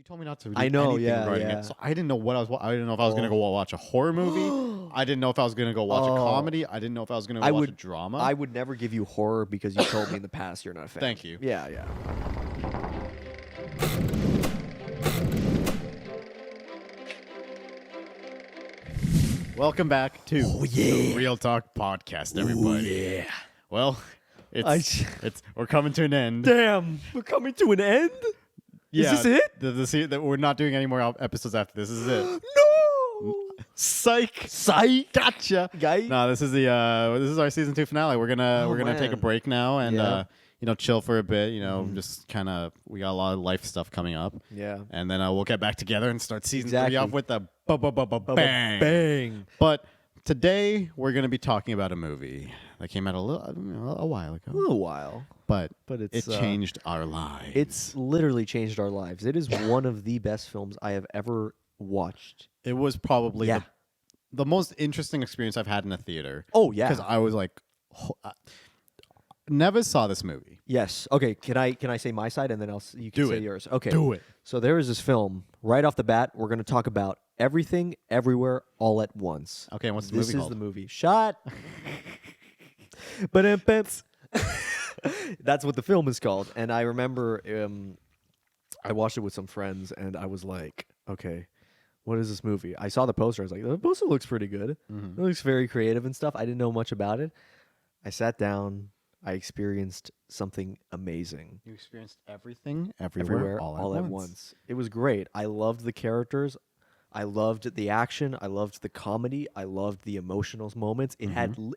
You told me not to do I know, anything yeah, regarding yeah. it. So I didn't know what I didn't know if I was going to go watch a horror movie. I didn't know if I was going to go watch a Oh. comedy. I didn't know if I was going to I watch would- a drama. I would never give you horror because you told me in the past you're not a fan. Thank you. Yeah, yeah. Welcome back to Oh, yeah. the Real Talk Podcast, everybody. yeah. Well, I- we're coming to an end. Damn, we're coming to an end? Yeah, Is this it? We're not doing any more episodes after this. This is it. No! Psych. Psych! Gotcha. Guy? No, this is our season 2 finale. We're gonna take a man. break now and Yeah. chill for a bit. Just kind of we got a lot of life stuff coming up, Yeah. and then we'll get back together and start season 3 Exactly. off with a bang. Bang. But today we're gonna be talking about a movie that came out a while A ago, little while. but But it it's changed our lives. It's literally changed our lives. It is one of the best films I have ever watched. It was probably Yeah. the most interesting experience I've had in a theater. Oh yeah. Because I was like, never saw this movie. Yes. Okay. Can I say my side and then you can Do say it. yours? Okay. Do it. So there is this film right off the bat. We're going to talk about Everything, Everywhere, All at Once. Okay, and what's the This movie is called? the movie. Shot. But that's what the film is called. And I remember I watched it with some friends, and I was like, okay. What is this movie? I saw the poster. I was like, the poster looks pretty good. Mhm. It looks very creative and stuff. I didn't know much about it. I sat down. I experienced something amazing. You experienced everything, Everywhere, all at once. It was great. I loved the characters. I loved the action. I loved the comedy. I loved the emotional moments. It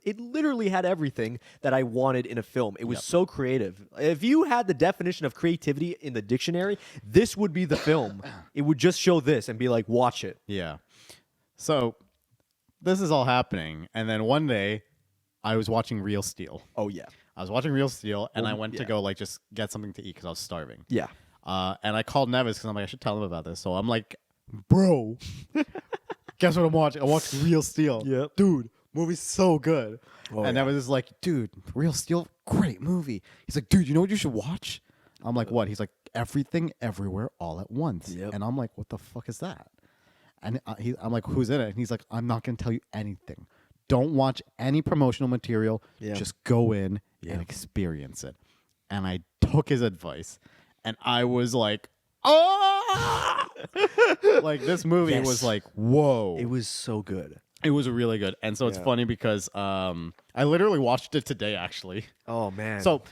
it literally had everything that I wanted in a film. It was Yep. so creative. If you had the definition of creativity in the dictionary, this would be the film. It would just show this and be like, watch it. Yeah. So this is all happening, and then one day I was watching Real Steel. Oh yeah. I was watching Real Steel, and Oh, I went to yeah. go just get something to eat because I was starving. Yeah. And I called Nevis because I'm like, I should tell him about this. So I'm like, bro, guess what I'm watching? I'm watching Real Steel. Yep. Dude, movie's so good. Oh, and yeah. Nevis is like, dude, Real Steel, great movie. He's like, dude, you know what you should watch? I'm like, what? He's like, Everything, Everywhere, All at Once. Yep. And I'm like, what the fuck is that? And I'm like, who's in it? And he's like, I'm not going to tell you anything. Don't watch any promotional material. Yeah. Just go in Yeah. and experience it. And I took his advice, and I was like, oh! Like, this movie Yes. was like, whoa. It was so good. It was really good. And so it's Yeah. funny because I literally watched it today, actually. Oh man. So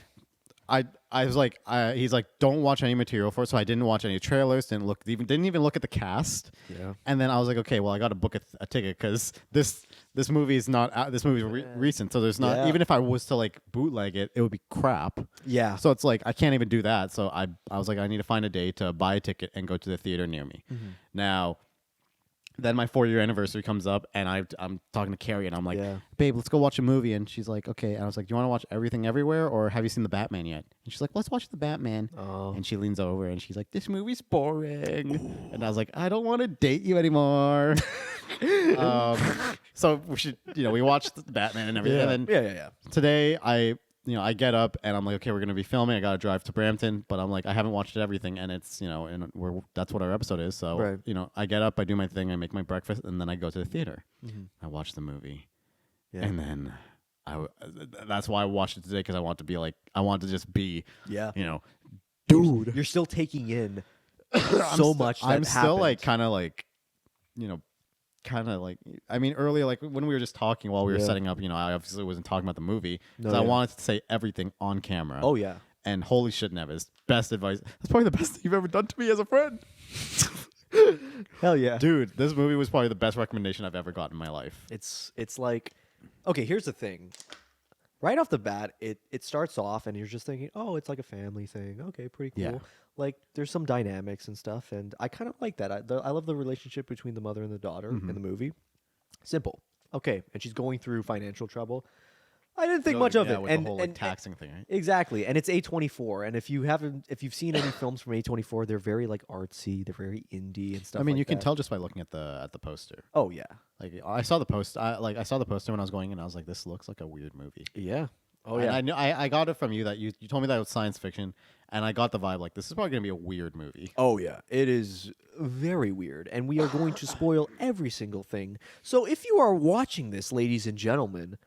I was like, he's like, don't watch any material for it. So I didn't watch any trailers. Didn't even look at the cast. yeah. And then I was like, okay, well, I got to book a ticket because this movie is not out. This movie's recent, so there's not. Yeah. Even if I was to bootleg it, it would be crap. Yeah. So it's like I can't even do that. So I was like, I need to find a day to buy a ticket and go to the theater near me. Mm-hmm. Now, then my 4-year anniversary comes up, and I'm talking to Carrie, and I'm like, Yeah. babe, let's go watch a movie. And she's like, okay. And I was like, do you want to watch Everything Everywhere, or have you seen the Batman yet? And she's like, let's watch the Batman. Oh. And she leans over and she's like, this movie's boring. And I was like, I don't want to date you anymore. So we should, we watched the Batman and everything. Yeah. And then Yeah. today I get up and I'm like, okay, we're going to be filming. I got to drive to Brampton, but I'm like, I haven't watched everything. And it's, and that's what our episode is. So, Right. I get up, I do my thing, I make my breakfast, and then I go to the theater. Mhm. I watch the movie. Yeah. And then that's why I watched it today, because I want to just be, Yeah. dude. You're still taking in I'm so st- much that I'm still happened. kind of I mean, earlier, when we were just talking while we were Yeah. setting up, I obviously wasn't talking about the movie No, because yeah. I wanted to say everything on camera. Oh yeah. And holy shit, Nevis, best advice. That's probably the best thing you've ever done to me as a friend. Hell yeah. Dude, this movie was probably the best recommendation I've ever gotten in my life. It's like, okay, here's the thing. Right off the bat, it starts off and you're just thinking, oh, it's like a family thing. Okay, pretty cool. Yeah. Like there's some dynamics and stuff, and I kind of like that. I love the relationship between the mother and the daughter in the movie. Simple. Okay, and she's going through financial trouble. I didn't think much of it. With and the whole and- taxing thing, right? Exactly, and it's A24. And if you've seen any films from A24, they're very artsy, they're very indie and stuff. I mean, like you can that. tell just by looking at the poster. Oh yeah, Like I saw the poster when I was going in. I was like, this looks like a weird movie. yeah. Oh, And yeah. I knew I got it from you that you told me that it was science fiction, and I got the vibe like this is probably gonna be a weird movie. Oh yeah, it is very weird, and we are going to spoil every single thing. So if you are watching this, ladies and gentlemen,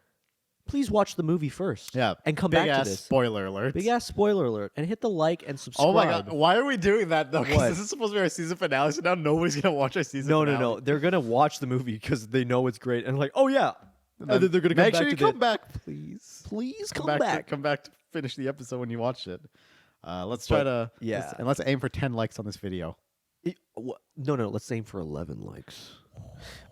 please watch the movie first. Yeah, and come big back ass to this. spoiler alert. Big ass spoiler alert, and hit the like and subscribe. Oh my god, why are we doing that though? What? Because this is supposed to be our season finale, so now nobody's gonna watch our season. No, finale. no, no. They're gonna watch the movie because they know it's great, and like, oh yeah, and then they're gonna come Make back sure to you the- come back, please. Please come Come back. back to finish the episode when you watched it. Let's try to yeah. let's aim for 10 likes on this video. No, no. Let's aim for 11 likes.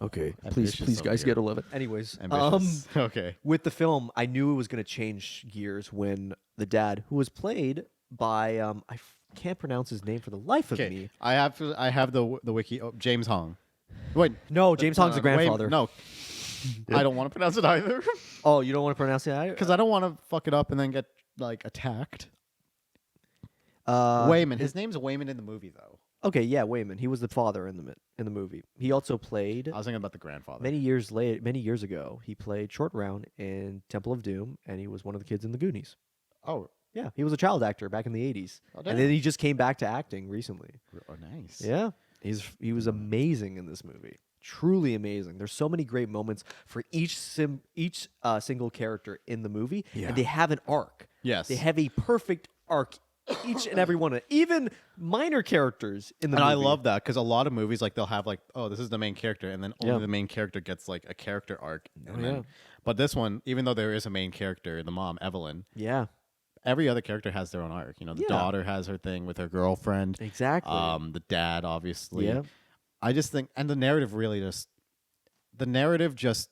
Okay, Ambitious please, over guys, here. get 11. Anyways, Ambitious. Okay. with the film, I knew it was going to change gears when the dad, who was played by can't pronounce his name for the life of Okay. me. I have the wiki. Oh, James Hong. Wait. No, James Hong's the grandfather. No. I don't want to pronounce it either Oh, you don't want to pronounce it either? because I don't want to fuck it up and then get like attacked. Uh, Wayman. His name's Wayman in the movie though. Okay, yeah, Wayman. He was the father in the movie. He also played I was thinking about the grandfather. many years ago. He played Short Round in Temple of Doom, and he was one of the kids in the Goonies. Oh. Yeah, he was a child actor back in the 80s. Oh, And damn. then he just came back to acting recently. Oh, nice. Yeah. He was amazing in this movie. Truly amazing. There's so many great moments for each single character in the movie, Yeah. and they have an arc. Yes. They have a perfect arc, each and every one of even minor characters in the And movie. I love that because a lot of movies like they'll have like, oh, this is the main character, and then only Yeah. the main character gets like a character arc. And yeah. then, but this one, even though there is a main character, the mom Evelyn, Yeah, every other character has their own arc. You know, the Yeah. daughter has her thing with her girlfriend. exactly. The dad, obviously. Yeah. I just think, and the narrative just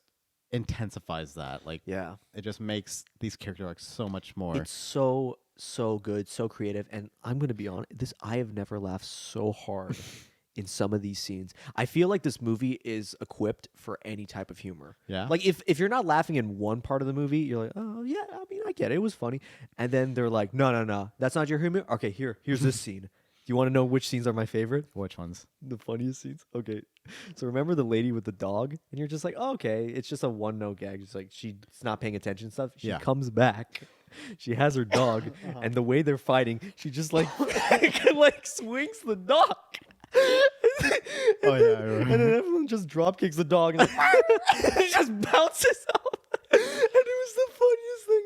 intensifies that. Like, Yeah. it just makes these character arcs so much more. It's so good, so creative, and I'm gonna be honest. I have never laughed so hard in some of these scenes. I feel like this movie is equipped for any type of humor. Yeah? Like if you're not laughing in one part of the movie, you're like, oh yeah, I mean I get it, it was funny, and then they're like, no, that's not your humor. Okay, here's this scene. Do you want to know which scenes are my favorite? Which ones? The funniest scenes? Okay. So remember the lady with the dog? And you're just like, oh, okay, it's just a one note gag. It's like she's not paying attention and stuff. She Yeah. comes back. She has her dog. And the way they're fighting, she just like like swings the dog. Oh, yeah, I remember. And then everyone just drop kicks the dog and it just bounces off. And it was the funniest thing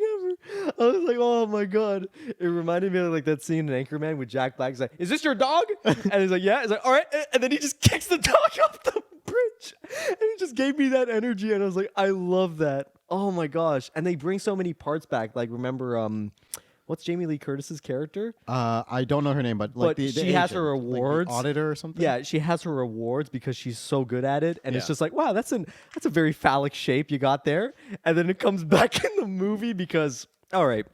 ever. I was like, oh my god. It reminded me of like that scene in Anchorman with Jack Black. He's like, is this your dog? And he's like, yeah. He's like, all right. And then he just kicks the dog off the bridge. And it just gave me that energy. And I was like, I love that. Oh my gosh. And they bring so many parts back. Like, remember, what's Jamie Lee Curtis's character? I don't know her name, but like But the she has her agent, like the awards. auditor or something. Yeah, she has her rewards because she's so good at it, and it's Yeah. just like, wow, that's a very phallic shape you got there, and then it comes back in the movie because, all right,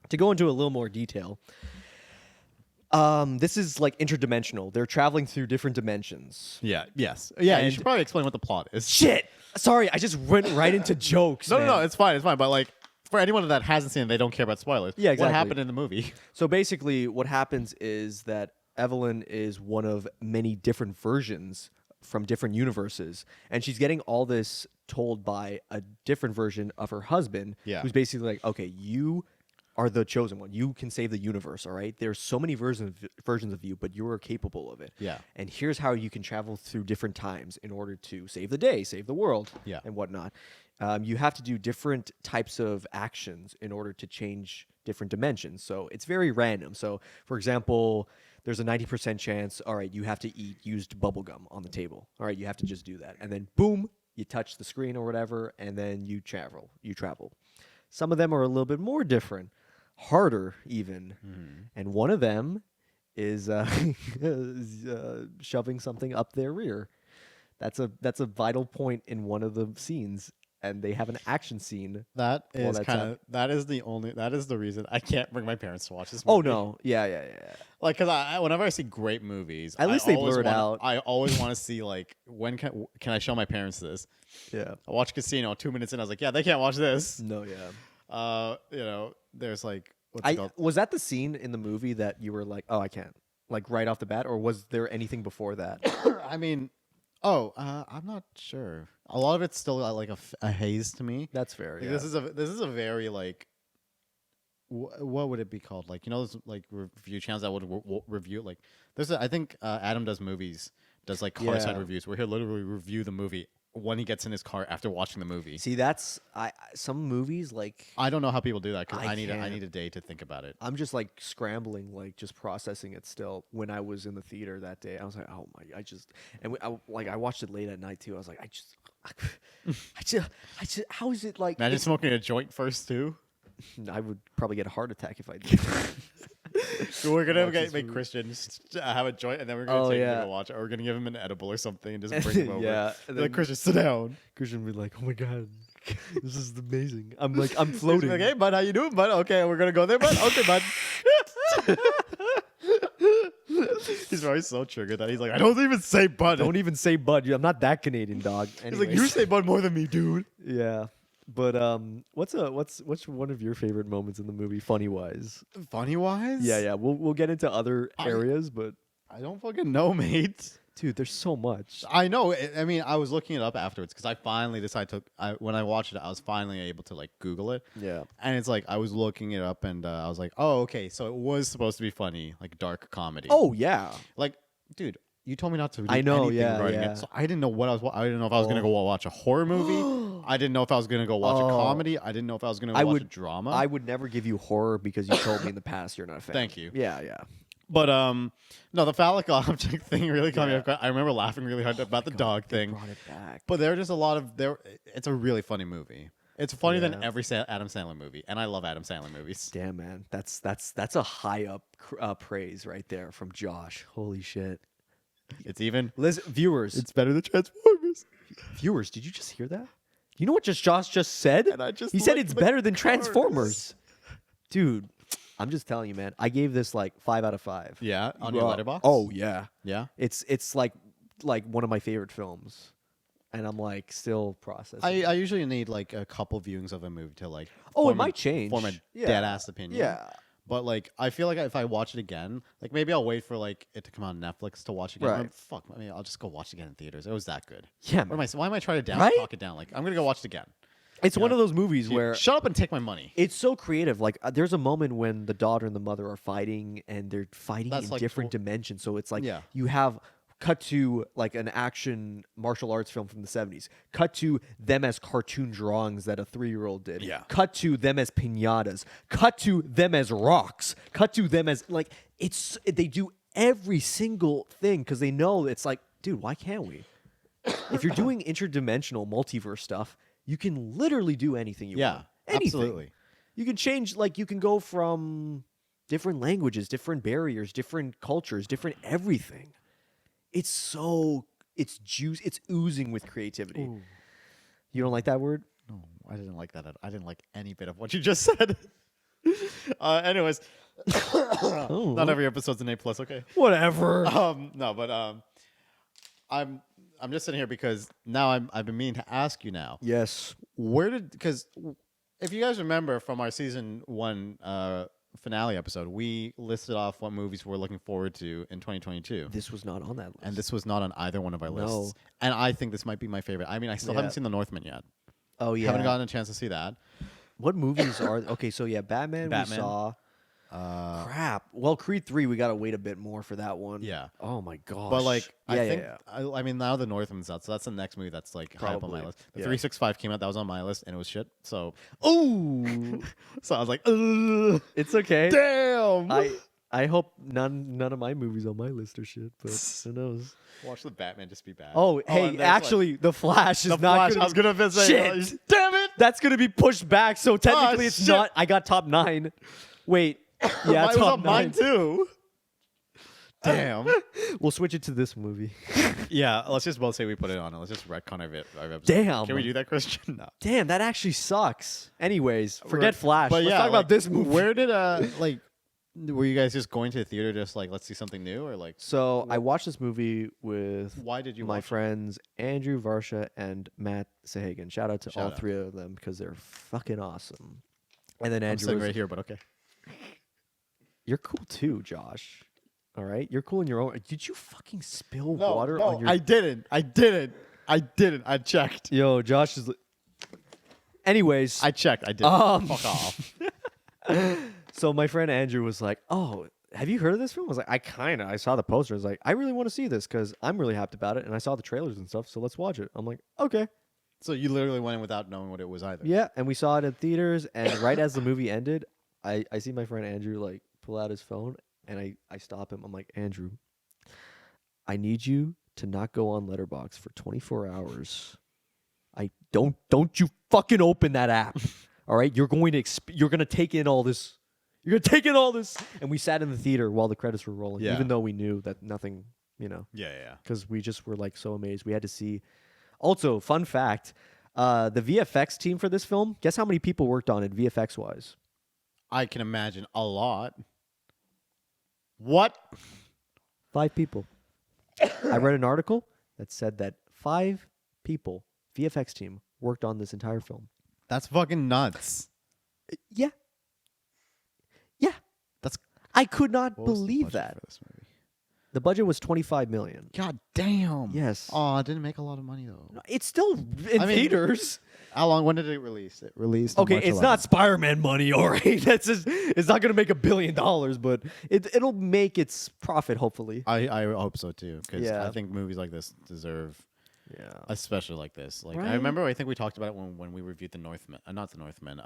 to go into a little more detail, this is like interdimensional. They're traveling through different dimensions. Yeah. Yes. Yeah. You And- should probably explain what the plot is. Shit, sorry, I just went right into jokes. No, man. no, it's fine. It's fine. But like, for anyone that hasn't seen it, they don't care about spoilers. Yeah, What exactly. happened in the movie? So basically, what happens is that Evelyn is one of many different versions from different universes, and she's getting all this told by a different version of her husband, Yeah. who's basically like, okay, you are the chosen one. You can save the universe, all right? There's so many versions of you, but you're capable of it. Yeah. And here's how you can travel through different times in order to save the day, save the world, Yeah. and whatnot. You have to do different types of actions in order to change different dimensions. So it's very random. So, for example, there's a 90% chance, all right, you have to eat used bubble gum on the table. All right, you have to just do that. And then boom, you touch the screen or whatever, and then you travel. Some of them are a little bit more different, harder even. And one of them is shoving something up their rear. That's a vital point in one of the scenes, and they have an action scene. That Well, is that's kind of that is the reason I can't bring my parents to watch this Oh movie. no, yeah. Like, cause whenever I see great movies, At least I they always blur it wanna- out. I always want to see like when can I show my parents this? Yeah. I watched Casino 2 minutes in. I was like, yeah, they can't watch this. No, yeah. You know, there's like what's it called? Was that the scene in the movie that you were like, oh, I can't, like right off the bat, or was there anything before that? I mean, I'm not sure. A lot of it's still like a haze to me. That's fair. Like, Yeah. This is a very like what would it be called? Like, you know, those like review channels that would review like there's I think Adam does movies, does like car side Yeah. reviews where he'll literally review the movie when he gets in his car after watching the movie. See, that's some movies like I don't know how people do that because I I need can't. a day to think about it. I'm just like scrambling, like just processing it still. When I was in the theater that day, I was like, oh my, I watched it late at night too. I was like, I just, how is it like? Imagine smoking a joint first too. I would probably get a heart attack if I did. So we're gonna Watch this make movie. Christian have a joint, and then we're gonna Oh, take him yeah. to watch it, or we're gonna give him an edible or something, and just bring him over. Yeah, Be and like then- Christian, sit down. Christian would be like, oh my god, this is amazing. I'm like, I'm He's floating. like, hey bud, how you doing, bud? Okay, we're gonna go there, bud. Okay, bud. He's probably so triggered that he's like, I don't even say bud. Don't even say bud. I'm not that Canadian, dog. He's like, Anyways. you say bud more than me, dude. Yeah. But what's one of your favorite moments in the movie, funny wise? Funny wise? Yeah. We'll get into other areas, but I don't fucking know, mate. dude, there's so much. I know. I mean, I was looking it up afterwards because I finally decided when I watched it, I was finally able to like Google it. Yeah. And it's like I was looking it up, and I was like, oh, okay, so it was supposed to be funny, like dark comedy. Oh yeah. like, dude, you told me not to do I know, anything yeah, regarding yeah. it, so I didn't know what I didn't know if I was gonna go watch a horror movie. I didn't know if I was gonna go watch a Oh. comedy. I didn't know if I was gonna I watch a would- drama. I would never give you horror because you told me in the past you're not a fan. Thank you. Yeah. But no, the phallic object thing really caught me Yeah. off guard. I remember laughing really hard about the dog They thing. brought it back. But there are just a lot of there. It's a really funny movie. It's funnier than Yeah. every Adam Sandler movie, and I love Adam Sandler movies. Damn, man, that's a high up praise right there from Josh. Holy shit. It's even. Listen, viewers, It's better than Transformers. viewers, did you just hear that? You know what Josh just said? And I just he said like it's the better than cars. Transformers. Dude, I'm just telling you, man. I gave this like 5 out of 5. Yeah, on your letterbox. Oh yeah. yeah. It's like one of my favorite films. And I'm like still processing. I usually need like a couple viewings of a movie to like. Oh, it form a- might change. Form a Yeah. dead ass opinion. Yeah. But like, I feel like if I watch it again, like maybe I'll wait for like it to come on Netflix to watch again. Right. Or, fuck, I mean, I'll just go watch it again in theaters. It was that good. Yeah, What am I? Why am I trying to Right? talk it down? Like, I'm gonna go watch it again. It's one Yeah. of those movies where Shut up and take my money. it's so creative. Like there's a moment when the daughter and the mother are fighting, and they're fighting That's in like different dimensions. So it's like Yeah. you have cut to like an action martial arts film from the 70s. Cut to them as cartoon drawings that a 3-year-old did. Yeah. Cut to them as piñatas. Cut to them as rocks. Cut to them as like they do every single thing because they know it's like, dude, why can't we? If you're doing interdimensional multiverse stuff, you can literally do anything you Yeah, want. Anything. absolutely. You can change, like, you can go from different languages, different barriers, different cultures, different everything. It's oozing with creativity. Ooh. You don't like that word? No, I didn't like that. I didn't like any bit of what you just said. Anyways, not every episode's an A+. Okay. Whatever. No, but I'm just sitting here because now I've been meaning to ask you now. Yes. Because if you guys remember from our season 1 finale episode, we listed off what movies we're looking forward to in 2022. This was not on that list. And this was not on either one of our No. lists. And I think this might be my favorite. I mean, I still Yeah. haven't seen The Northman yet. Oh, yeah. Haven't gotten a chance to see that. What movies are... Okay, so yeah, Batman. we Batman. saw. Crap. Well, Creed 3, we got to wait a bit more for that one. Yeah. Oh, my gosh. But like, I Yeah, think, yeah. I mean, now The Northman's out, so that's the next movie that's like high up on my Probably. list. The Yeah. 365 came out, that was on my list, and it was shit. So, Ooh. so I was like, ugh, It's okay. damn. I hope none of my movies on my list are shit, but who knows? Watch the Batman just be bad. Oh, and hey, there's, actually, The Flash is like, The not Flash. gonna I was gonna say, Shit. damn it. That's gonna be pushed back, so technically it's shit. not. I got top 9. Wait, yeah, Mine was top on 9. mine too. Damn. We'll switch it to this movie. Yeah, let's just both say we put it on. Let's just retcon our episode. Damn. Can we do that, Christian? No. Damn, that actually sucks. Anyways, forget Right. Flash. But Let's yeah, talk about like, this movie. Where did like were you guys just going to the theater just like let's see something new or like So I watched this movie with why did you my watch it? friends Andrew Varsha and Matt Sahagan. Shout out to all Shout out. 3 of them because they're fucking awesome. And then I'm Andrew sitting was, right here, but okay. You're cool too, Josh. All right, you're cool in your own. Did you fucking spill water on your? I didn't. I checked. Yo, Josh is. Anyways, I checked. I didn't. Um, Fuck off. So my friend Andrew was like, "Oh, have you heard of this film?" I was like, I saw the poster. I was like, I really want to see this because I'm really hyped about it, and I saw the trailers and stuff. So let's watch it. I'm like, okay, So you literally went in without knowing what it was either. yeah. And we saw it in theaters. And right as the movie ended, I see my friend Andrew like pull out his phone, and I stop him. I'm like, Andrew, I need you to not go on Letterboxd for 24 hours. I don't you fucking open that app. All right, you're going to you're going to take in all this. You're going to take in all this. And we sat in the theater while the credits were rolling, Yeah. even though we knew that nothing, Yeah. because we just were like so amazed. We had to see. Also, fun fact, the VFX team for this film, guess how many people worked on it VFX wise? I can imagine a lot. What? 5 people. I read an article that said that 5 people, VFX team, worked on this entire film. That's fucking nuts. Yeah. Yeah. That's I could not what was the believe budget that. for this movie? The budget was $25 million. God damn. Yes. Oh, it didn't make a lot of money though. No, it's still in I mean, theaters. How long? When did it release? It released. on Okay, March it's 11th. not Spider-Man money, all right. That's just, it's not going to make $1 billion, but it'll make its profit, hopefully. I hope so too, because Yeah. I think movies like this deserve, Yeah. especially like this. Like Right? I remember, I think we talked about it when we reviewed the Northman, not the Northman,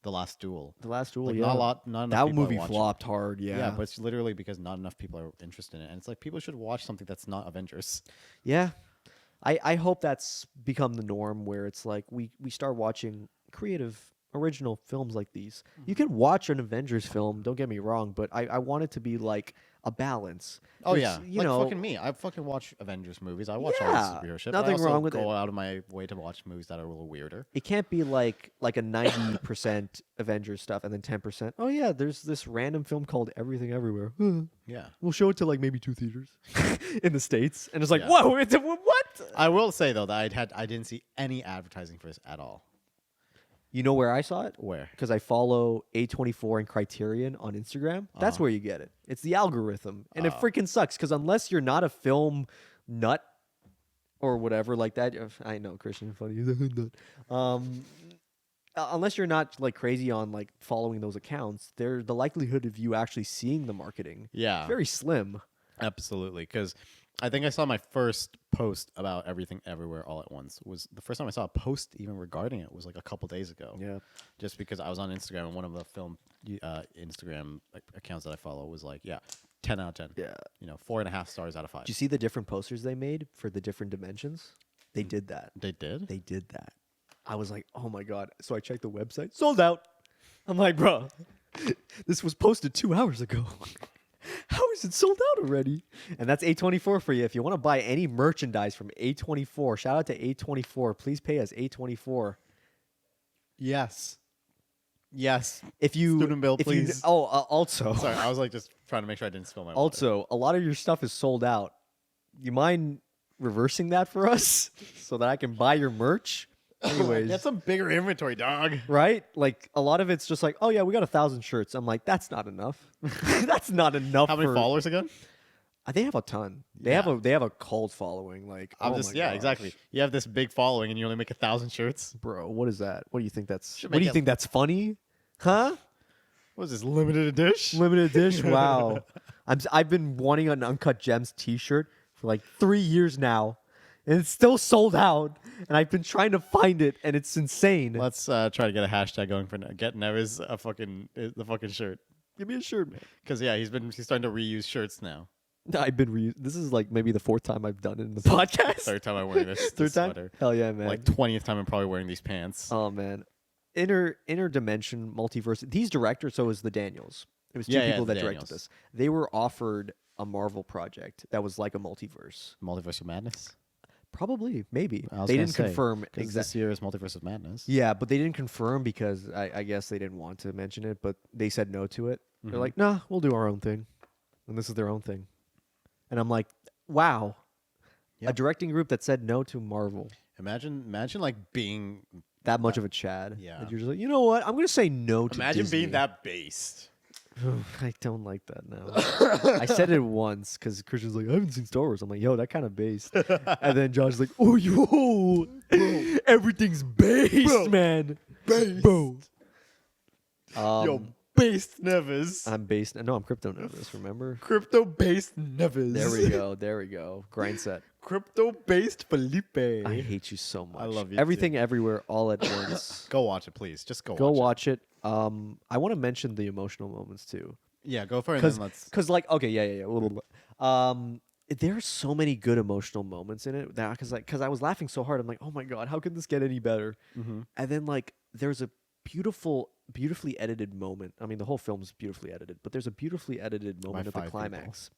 The Last Duel. The Last Duel, Like yeah. not enough That people are movie watching. flopped hard, yeah. Yeah, but it's literally because not enough people are interested in it, and it's like people should watch something that's not Avengers. Yeah. I hope that's become the norm where it's like we start watching creative, original films like these. You can watch an Avengers film, don't get me wrong, but I want it to be like a balance. Oh There's, yeah, you like know, fucking me. I fucking watch Avengers movies. I watch all Yeah, this superhero shit. nothing but I also wrong with go it. out of my way to watch movies that are a little weirder. it can't be like a 90% Avengers stuff and then 10%. Oh yeah, there's this random film called Everything Everywhere. Yeah, We'll show it to like maybe 2 theaters in the States, and it's like, Yeah. whoa, it's what? I will say though that I didn't see any advertising for this at all. You know where I saw it? Where? Because I follow A24 and Criterion on Instagram. That's where you get it. It's the algorithm. And it freaking sucks because unless you're not a film nut or whatever like that, I know, Christian, funny. Nut. Unless you're not like crazy on like following those accounts, the likelihood of you actually seeing the marketing Yeah, very slim. absolutely. Because I think I saw my first post about Everything Everywhere all at once. Was the first time I saw a post even regarding it was like a couple days ago. Yeah. Just because I was on Instagram and one of the film Instagram accounts that I follow was like, yeah, 10 out of 10. Yeah. 4.5 stars out of 5. Do you see the different posters they made for the different dimensions? They did that. They did? They did that. I was like, oh my God. So I checked the website, sold out. I'm like, bro, this was posted 2 hours ago. How is it sold out already? And that's A24 for you. If you want to buy any merchandise from A24, shout out to A24. Please pay us A24. Yes. Yes. If you Student bill, if you- please. also, Sorry, I was like just trying to make sure I didn't spill my water. also, a lot of your stuff is sold out. You mind reversing that for us so that I can buy your merch? Anyways, Get some bigger inventory, dog. right? Like a lot of it's just like, oh yeah, we got 1,000 shirts. I'm like, that's not enough. That's not enough. How many for- followers again? They have a ton. They Yeah. have a cult following. Like, I'm oh just my yeah, gosh. exactly. You have this big following and you only make 1,000 shirts. Bro, what is that? What do you think that's? Should What do make you it- think that's funny? Huh? What is this limited edition? Limited edition. Wow. I've been wanting an Uncut Gems T-shirt for like 3 years now, and it's still sold out. And I've been trying to find it, and it's insane. Let's try to get a hashtag going for get Nevis the fucking shirt. Give me a shirt, man. Because yeah, he's starting to reuse shirts now. I've been This is like maybe the 4th time I've done it in the podcast. Third time I'm wearing this, Third this time? sweater. Hell yeah, man. Like 20th time I'm probably wearing these pants. Oh man, interdimension multiverse. These directors, so is the Daniels. It was two Yeah, people the that directed Daniels. this. They were offered a Marvel project that was like a multiverse. Multiverse of Madness. Probably, maybe. I was They gonna didn't say, confirm 'cause exactly. this year is Multiverse of Madness. Yeah, but they didn't confirm because I guess they didn't want to mention it. But they said no to it. They're Mhm. like, nah, we'll do our own thing, and this is their own thing. And I'm like, wow, a Yep. directing group that said no to Marvel. Imagine like being. That much of a Chad. Yeah. And you're just like, you know what? I'm gonna say no to Imagine Disney. being that based. I don't like that now. I said it once because Christian's like, I haven't seen Star Wars. I'm like, yo, that kind of based. And then Josh's like, oh, yo, everything's based, Bro. man. Based. Bro. Yo, based Neves. I'm based. No, I'm crypto nervous. Remember? Crypto based Neves. There we go. There we go. Grind set. Crypto based Felipe. I hate you so much. love you Everything, everywhere, all at once. Go watch it, please. Just Go watch watch it. I want to mention the emotional moments too. it. Yeah, go for it. And then let's. Because like, okay, yeah. A little bit. There are so many good emotional moments in it that because I was laughing so hard. I'm like, oh my god, how can this get any better? Mm-hmm. And then like, there's a beautifully edited moment. I mean, the whole film's beautifully edited, but there's a beautifully edited moment at the 5 climax,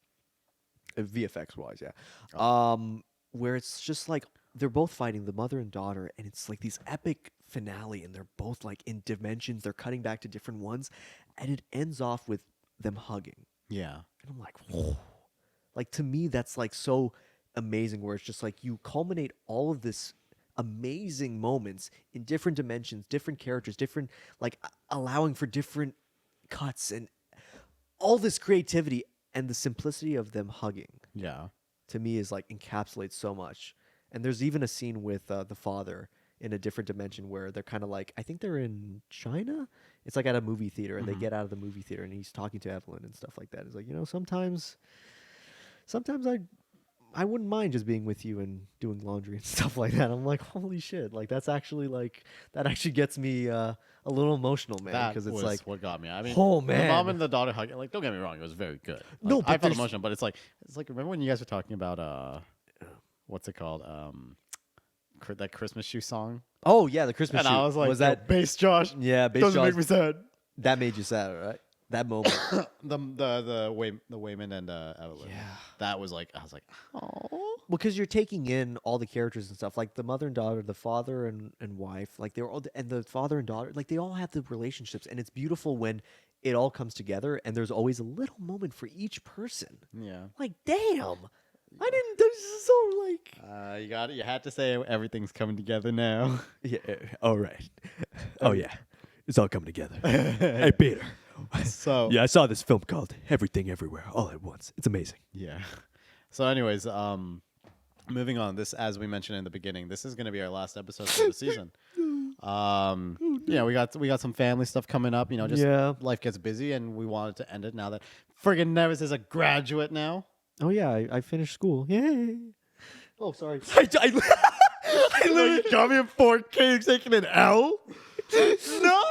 VFX wise, yeah. Oh. Where it's just like they're both fighting, the mother and daughter, and it's like these epic finale, and they're both like in dimensions. They're cutting back to different ones, and it ends off with them hugging. Yeah. And I'm like, whoa. Like to me, that's like so amazing. Where it's just like you culminate all of this amazing moments in different dimensions, different characters, different like allowing for different cuts and all this creativity and the simplicity of them hugging. Yeah. To me is like encapsulates so much. And there's even a scene with the father in a different dimension where they're kind of like, I think they're in China. It's like at a movie theater, and they get out of the movie theater, and he's talking to Evelyn and stuff like that. He's like, sometimes I wouldn't mind just being with you and doing laundry and stuff like that. I'm like, holy shit! Like that actually gets me a little emotional, man, That because it's was like, what got me. I mean, oh the man, mom and the daughter hugging. Like, don't get me wrong, it was very good. Like, No, I but felt there's- emotional, but it's like remember when you guys were talking about what's it called? That Christmas shoe song. oh yeah, the Christmas And shoot. I was like, was that bass Josh? yeah, based Doesn't on make me sad. that made you sad, right? That moment. The Wayman and Evelyn. Yeah. That was like I was like, oh. Because you're taking in all the characters and stuff, like the mother and daughter, the father and wife, like they're all, and the father and daughter, like they all have the relationships, and it's beautiful when it all comes together, and there's always a little moment for each person. Yeah. Like, damn, I didn't. This is so like. You got it. You had to say everything's coming together now. Yeah. All right. Oh yeah, it's all coming together. Hey Peter. So Yeah, I saw this film called Everything Everywhere All at Once. It's amazing. yeah. So, anyways, moving on. This, as we mentioned in the beginning, this is going to be our last episode for the season. Yeah, we got some family stuff coming up. Just Yeah. life gets busy, and we wanted to end it now that friggin' Neves is a graduate now. Oh yeah, I finished school. Yay. Oh sorry. I literally got me a 4K taking an L. No.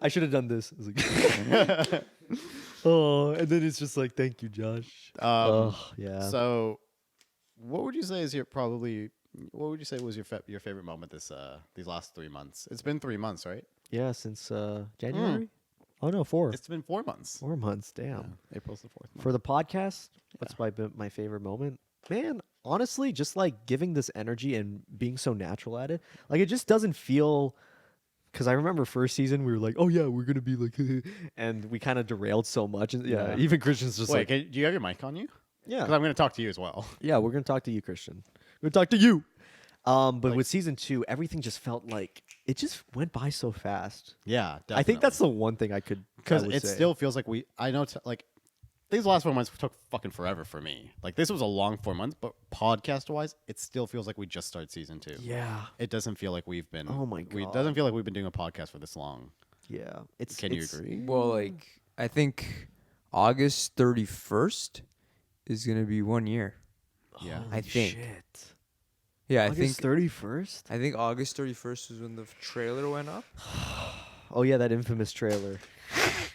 I should have done this. I was like, oh, and then it's just like, thank you, Josh. Yeah. So, what would you say is what would you say was your favorite moment these last 3 months? It's been 3 months, right? Yeah, since January. Oh no, 4. It's been 4 months. 4 months. Damn. April's the 4th month. For the podcast, what's my favorite moment? Man, honestly, just like giving this energy and being so natural at it. Like it just doesn't feel. Because I remember first season we were like, oh yeah, we're gonna be like, and we kind of derailed so much. And yeah, Yeah. even Christian's just Wait, like, do you have your mic on you? yeah, Because I'm going to talk to you as well. yeah, we're gonna talk to you, Christian. We're gonna talk to you. But Like- with season 2, everything just felt like it just went by so fast. Yeah, definitely. I think that's the one thing I because would it say. still feels like these last 4 months took fucking forever for me. Like this was a long 4 months, but podcast wise, it still feels like we just started season 2. Yeah, It doesn't feel like we've been. Oh my It God. doesn't feel like we've been doing a podcast for this long. yeah. Can you agree? Well, like I think August 31st is gonna be 1 year. Yeah. Holy I think. Shit. Yeah, August 31st. I think August 31st was when the trailer went up. Oh yeah, that infamous trailer.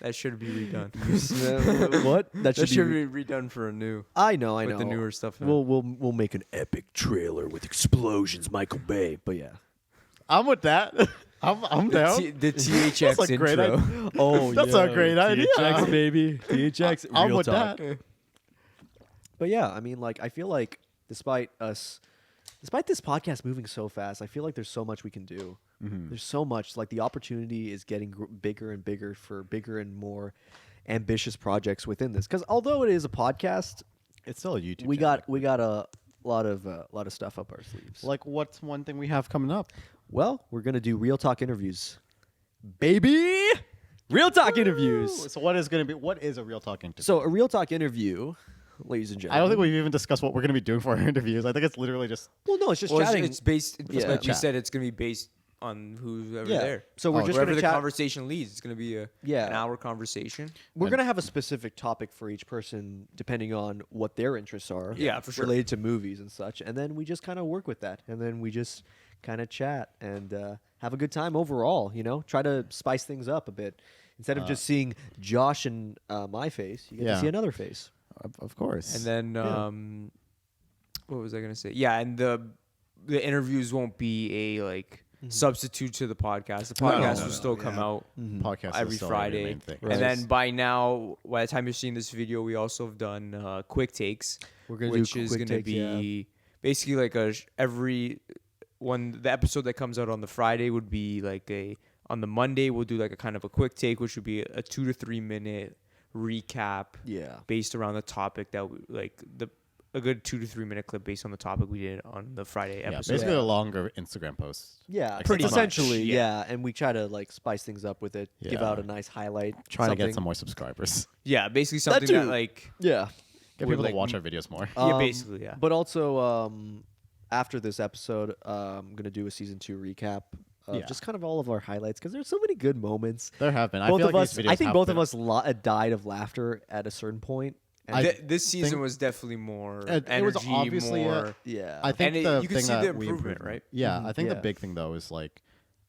That should be redone. What? That That should should be. be redone for a new I know. with the newer stuff. in it. We'll make an epic trailer with explosions, Michael Bay. But yeah. I'm with that. I'm down. the THX That's a great intro. idea. Oh, That's a great idea. THX baby. THX. I'm real with talk. that. But yeah, I mean, like, I feel like despite this podcast moving so fast, I feel like there's so much we can do. Mm-hmm. There's so much. Like, the opportunity is getting bigger and bigger for bigger and more ambitious projects within this. Because although it is a podcast, It's still a YouTube. we channel. got a lot of stuff up our sleeves. Like, what's one thing we have coming up? Well, we're gonna do real talk interviews, baby. Real talk interviews. So what is a real talk interview? So a real talk interview, ladies and I gentlemen. don't think we've even discussed what we're going to be doing for our interviews. I think it's literally just Well, no, it's just Well, chatting. it's based. Yeah. Like you Chat. said, it's gonna be based on whoever Yeah. there. So we're Oh, just Wherever gonna the chat. conversation leads, it's gonna be an hour conversation. We're gonna have a specific topic for each person depending on what their interests are. Yeah, for sure. Related to movies and such, and then we just kind of work with that, and then we just kind of chat and have a good time overall. You know, try to spice things up a bit instead of just seeing Josh and my face. You get to Yeah. see another face. Of course. And then Yeah. what was I gonna say? Yeah, and the interviews won't be a like substitute to the podcast. The No, no, podcast no, will no, still come out podcast is every still Friday. main thing. And then by now, by the time you're seeing this video, we also have done quick takes, We're gonna which do is quick gonna takes, yeah. be basically like every one. The episode that comes out on the Friday would be like on the Monday we'll do like a kind of a quick take, which would be a 2 to 3 minute recap Yeah. based around the topic that a good 2 to 3 minute clip based on the topic we did on the Friday yeah, episode. basically Yeah. a longer Instagram post. Yeah, Pretty it's much, essentially, yeah. and we try to like spice things up with it, give Yeah. out a nice highlight, Trying to something. get some more subscribers. Yeah, basically something that too. like Yeah, Get Would, people like, to watch our videos more. yeah, basically yeah. But also, after this episode, I'm gonna do a season 2 recap of Yeah. just kind of all of our highlights because there's so many good moments. There have been. I Both feel of like us, these videos I think have both been- of us died of laughter at a certain point. And This season think- was definitely more It energy, was obviously a- more. yeah, I think And the you can thing see the that we improvement, improved- right? Yeah, I think Yeah. the big thing though is like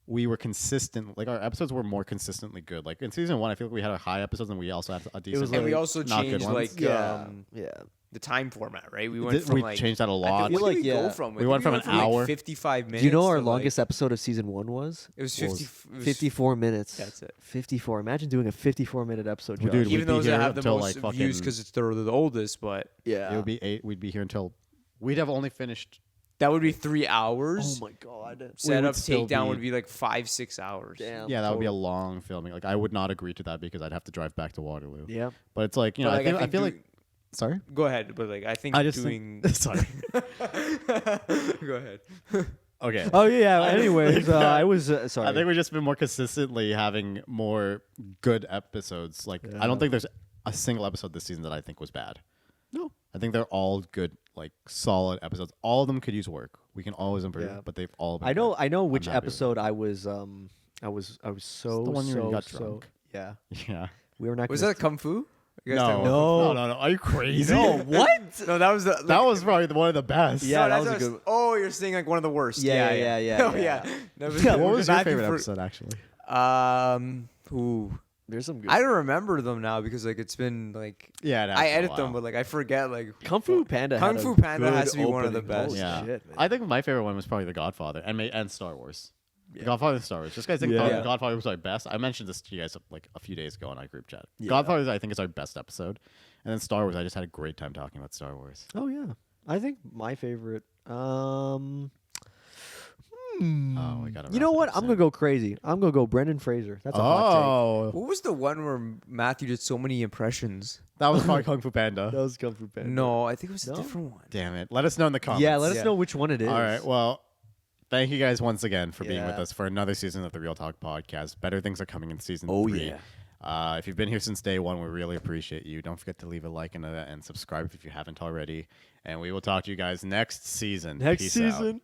we were consistent. Like our episodes were more consistently good. Like in season 1, I feel like we had a high episodes and we also had a decent. was And we like also not good changed ones. like yeah, yeah. the time format, right? We went from we like changed that a I lot. think, what like, did we yeah. go from? We went from an hour- like 55 minutes. Do you know our to, like- longest episode of season 1 was? It was What 50. was- it was 54 minutes. That's it. 54. Imagine doing a 54-minute episode. Well, Josh. dude, we'd Even be those here that have the until, most like, views fucking- because it's the oldest, but yeah. It would be 8. We'd be here until we'd have only finished. that would be 3 hours. Oh my god. Setup, would still takedown be- would be like 5-6 hours. Damn. Yeah, that would be a long filming. Like I would not agree to that because I'd have to drive back to Waterloo. Yeah. But it's like, you know, But, like, I feel like. Sorry. Go ahead, but like I think I just doing. think, sorry. Go ahead. Okay. Oh yeah. Anyways, I was sorry. I think we've just been more consistently having more good episodes. Like I don't think there's a single episode this season that I think was bad. No. I think they're all good, like solid episodes. All of them could use work. We can always improve, Yeah. but they've all been I know. good. I know which happy with it. episode I was. I was so. the one where you so, got so- drunk. Yeah. Yeah. We were not. Was gonna that Kung Fu? You guys No. talking about- No. No. Are you crazy? No. What? No, that was the. That was probably one of the best. Yeah, that that's was a what I good- Oh, you're saying like one of the worst. Yeah, Yeah, yeah, Oh, yeah. yeah. No, Yeah, What was your back and favorite forth- episode, actually? Ooh. There's some good. I don't remember them now because like it's been like Yeah, it has I been a edit them, while. but like I forget like Kung Fu Panda. Kung had a Fu Panda good has to be one of the opening. best. Holy Yeah, shit, man. I think my favorite one was probably The Godfather and Star Wars. The Godfather and Star Wars. Just guys think Yeah. Godfather was our best. I mentioned this to you guys like a few days ago in our group chat. Yeah. Godfather, I think, is our best episode, and then Star Wars. I just had a great time talking about Star Wars. Oh yeah. I think my favorite. Oh, we gotta. You know wrap it what? up I'm soon. gonna go crazy. I'm gonna go Brendan Fraser. That's a hot Oh, what was the one where Matthew did so many impressions? that was probably Kung Fu take. Panda. That was Kung Fu Panda. No, I think it was a No? different one. Damn it! Let us know in the comments. Yeah, let us Yeah. know which one it is. All right. Well, thank you guys once again for being with Yeah. us for another season of the Real Talk podcast. Better things are coming in season Oh, 3. yeah. If you've been here since day 1, we really appreciate you. Don't forget to leave a like and subscribe if you haven't already. And we will talk to you guys next season. Next Peace out. season.